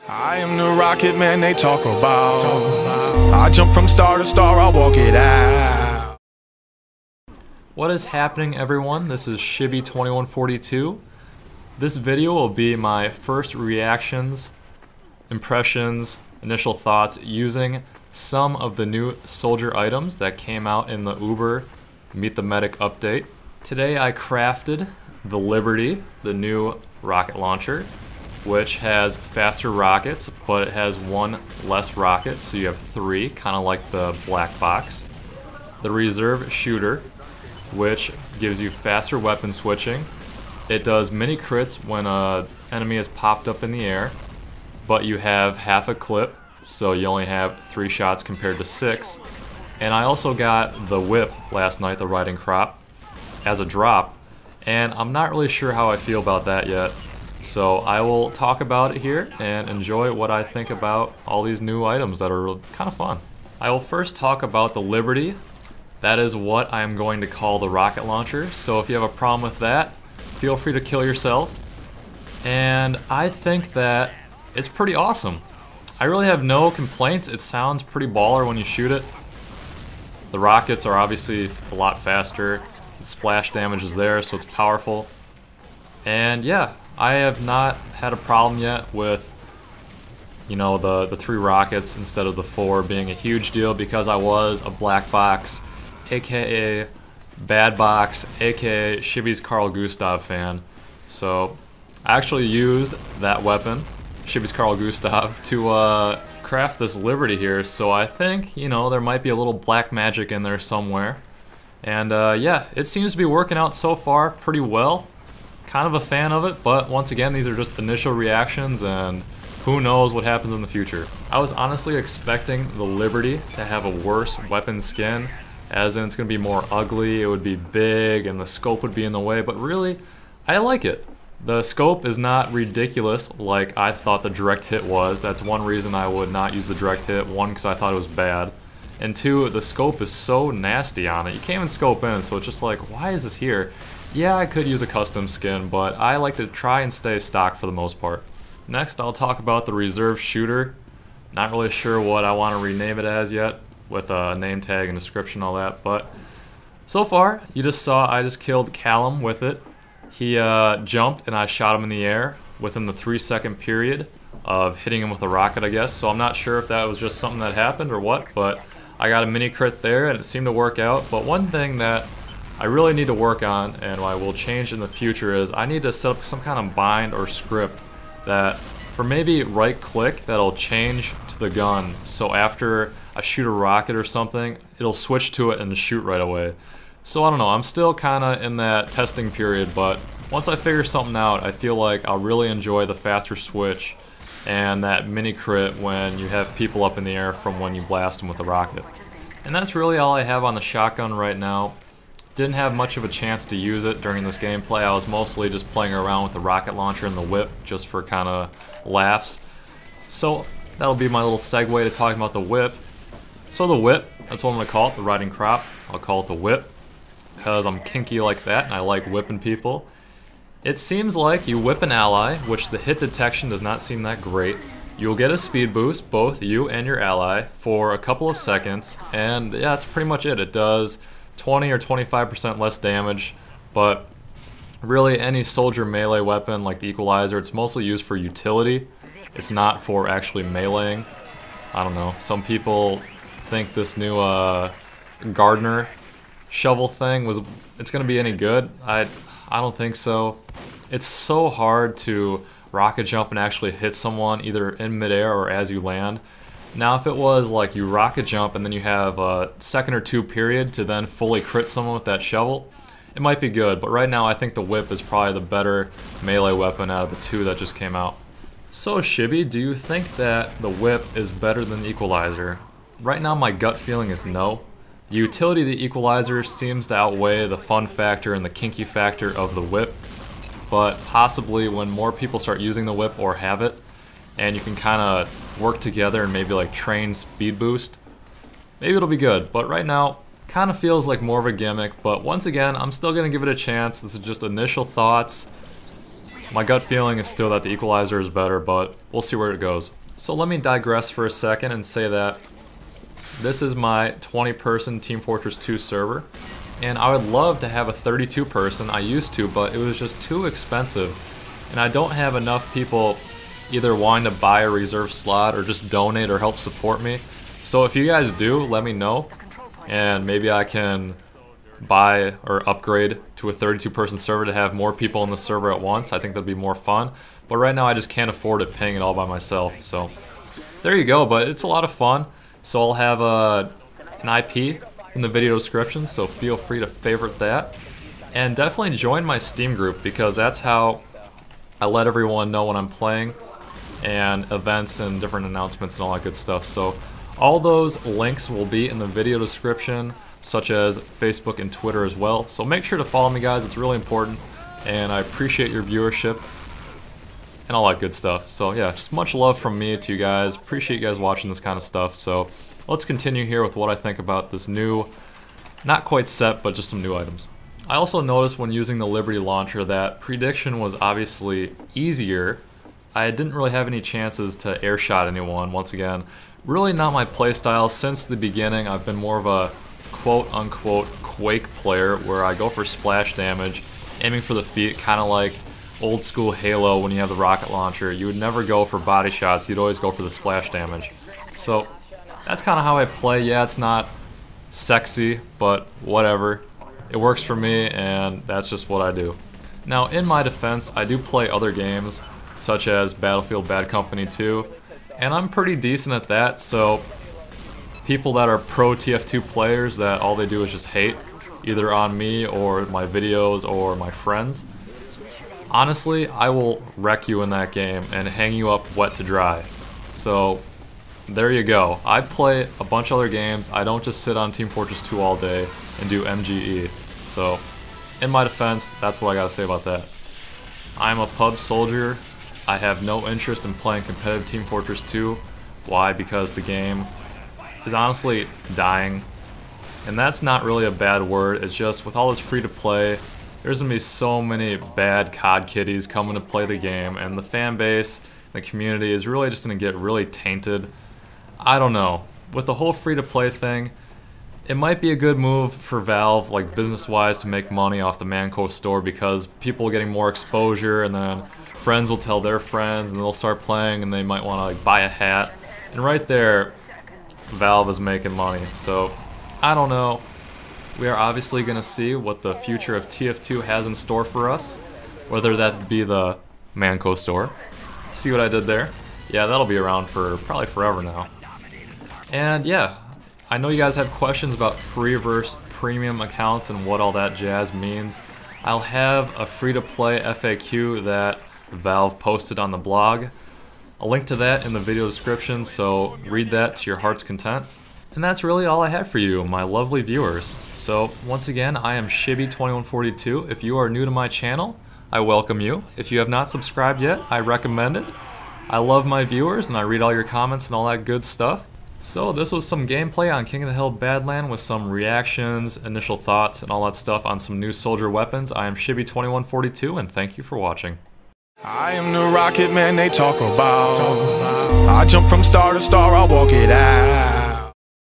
I am the rocket man they talk about. I jump from star to star, I'll walk it out. What is happening, everyone? This is Shibby2142. This video will be my first reactions, impressions, initial thoughts using some of the new soldier items that came out in the Uber Meet the Medic update. Today I crafted the Liberty, the new rocket launcher, which has faster rockets, but it has one less rocket, so you have three, kind of like the black box. The reserve shooter, which gives you faster weapon switching. It does mini crits when an enemy is popped up in the air, but you have half a clip, so you only have 3 shots compared to 6. And I also got the whip last night, the riding crop, as a drop, and I'm not really sure how I feel about that yet. So I will talk about it here and enjoy what I think about all these new items that are kind of fun. I will first talk about the Liberty. That is what I am going to call the rocket launcher. So if you have a problem with that, feel free to kill yourself. And I think that it's pretty awesome. I really have no complaints. It sounds pretty baller when you shoot it. The rockets are obviously a lot faster. The splash damage is there, so it's powerful. And yeah, I have not had a problem yet with, you know, the 3 rockets instead of the 4 being a huge deal, because I was a black box, aka bad box, aka Shibby's Carl Gustav fan. So I actually used that weapon, Shibby's Carl Gustav, to craft this Liberty here. So I think, you know, there might be a little black magic in there somewhere. And yeah, it seems to be working out so far pretty well. Kind of a fan of it, but once again, these are just initial reactions and who knows what happens in the future. I was honestly expecting the Liberty to have a worse weapon skin, as in it's going to be more ugly, it would be big, and the scope would be in the way, but really, I like it. The scope is not ridiculous like I thought the direct hit was. That's one reason I would not use the direct hit. 1, because I thought it was bad. And 2, the scope is so nasty on it. You can't even scope in, so it's just like, why is this here? Yeah, I could use a custom skin, but I like to try and stay stock for the most part. Next, I'll talk about the reserve shooter. Not really sure what I want to rename it as yet, with a name tag and description, all that, but so far, you just saw I just killed Callum with it. He jumped and I shot him in the air within the 3-second period of hitting him with a rocket, I guess, so I'm not sure if that was just something that happened or what, but I got a mini crit there and it seemed to work out. But one thing that I really need to work on, and I will change in the future, is I need to set up some kind of bind or script that for maybe right click that'll change to the gun, so after I shoot a rocket or something, it'll switch to it and shoot right away. So I don't know, I'm still kinda in that testing period, but once I figure something out, I feel like I'll really enjoy the faster switch and that mini crit when you have people up in the air from when you blast them with the rocket. And that's really all I have on the shotgun right now. Didn't have much of a chance to use it during this gameplay. I was mostly just playing around with the rocket launcher and the whip just for kind of laughs. So that'll be my little segue to talking about the whip. So the whip, that's what I'm going to call it, the riding crop. I'll call it the whip because I'm kinky like that and I like whipping people. It seems like you whip an ally, which the hit detection does not seem that great. You'll get a speed boost, both you and your ally, for a couple of seconds, and yeah, that's pretty much it. It does 20 or 25% less damage, but really any soldier melee weapon like the Equalizer, it's mostly used for utility. It's not for actually meleeing. I don't know, some people think this new gardener shovel thing it's gonna be any good. I don't think so. It's so hard to rocket jump and actually hit someone either in midair or as you land. Now if it was like you rocket jump and then you have a second or 2 period to then fully crit someone with that shovel, it might be good, but right now I think the whip is probably the better melee weapon out of the 2 that just came out. So Shibby, do you think that the whip is better than the Equalizer? Right now my gut feeling is no. The utility of the Equalizer seems to outweigh the fun factor and the kinky factor of the whip, but possibly when more people start using the whip or have it, and you can kind of work together and maybe like train speed boost, maybe it'll be good. But right now, kind of feels like more of a gimmick, but once again, I'm still going to give it a chance. This is just initial thoughts. My gut feeling is still that the Equalizer is better, but we'll see where it goes. So let me digress for a second and say that this is my 20-person Team Fortress 2 server, and I would love to have a 32-person. I used to, but it was just too expensive, and I don't have enough people either wanting to buy a reserve slot or just donate or help support me. So if you guys do, let me know, and maybe I can buy or upgrade to a 32-person server to have more people in the server at once. I think that'd be more fun, but right now I just can't afford it paying it all by myself. So there you go, but it's a lot of fun. So I'll have an IP in the video description, so feel free to favorite that. And definitely join my Steam group, because that's how I let everyone know when I'm playing, and events and different announcements and all that good stuff. So all those links will be in the video description, such as Facebook and Twitter as well. So make sure to follow me, guys. It's really important, and I appreciate your viewership and all that good stuff. So yeah, just much love from me to you guys. Appreciate you guys watching this kind of stuff. So let's continue here with what I think about this new, not quite set, but just some new items. I also noticed when using the Liberty launcher that prediction was obviously easier. I didn't really have any chances to airshot anyone. Once again, really not my playstyle. Since the beginning, I've been more of a quote-unquote Quake player, where I go for splash damage, aiming for the feet, kind of like old school Halo when you have the rocket launcher. You would never go for body shots, you'd always go for the splash damage. So that's kind of how I play. Yeah, it's not sexy, but whatever. It works for me, and that's just what I do. Now, in my defense, I do play other games, such as Battlefield Bad Company 2, and I'm pretty decent at that. So people that are pro TF2 players that all they do is just hate, either on me or my videos or my friends, honestly, I will wreck you in that game and hang you up wet to dry. So there you go. I play a bunch of other games. I don't just sit on Team Fortress 2 all day and do MGE. So in my defense, that's what I gotta say about that. I'm a pub soldier. I have no interest in playing competitive Team Fortress 2. Why? Because the game is honestly dying. And that's not really a bad word. It's just with all this free to play, there's gonna be so many bad COD kiddies coming to play the game, and the fan base, the community is really just gonna get really tainted. I don't know. With the whole free to play thing, it might be a good move for Valve, like business-wise, to make money off the Manco store, because people are getting more exposure, and then friends will tell their friends, and they'll start playing, and they might want to like buy a hat, and right there, Valve is making money. So I don't know. We are obviously going to see what the future of TF2 has in store for us, whether that be the Manco store. See what I did there? Yeah, that'll be around for probably forever now. And yeah, I know you guys have questions about free versus premium accounts and what all that jazz means. I'll have a free-to-play FAQ that Valve posted on the blog. A link to that in the video description, so read that to your heart's content. And that's really all I have for you, my lovely viewers. So once again, I am Shibby2142. If you are new to my channel, I welcome you. If you have not subscribed yet, I recommend it. I love my viewers, and I read all your comments and all that good stuff. So this was some gameplay on King of the Hill Badland with some reactions, initial thoughts, and all that stuff on some new soldier weapons. I am Shibby2142, and thank you for watching. I am the rocket man they talk about. I jump from star to star, I walk it out.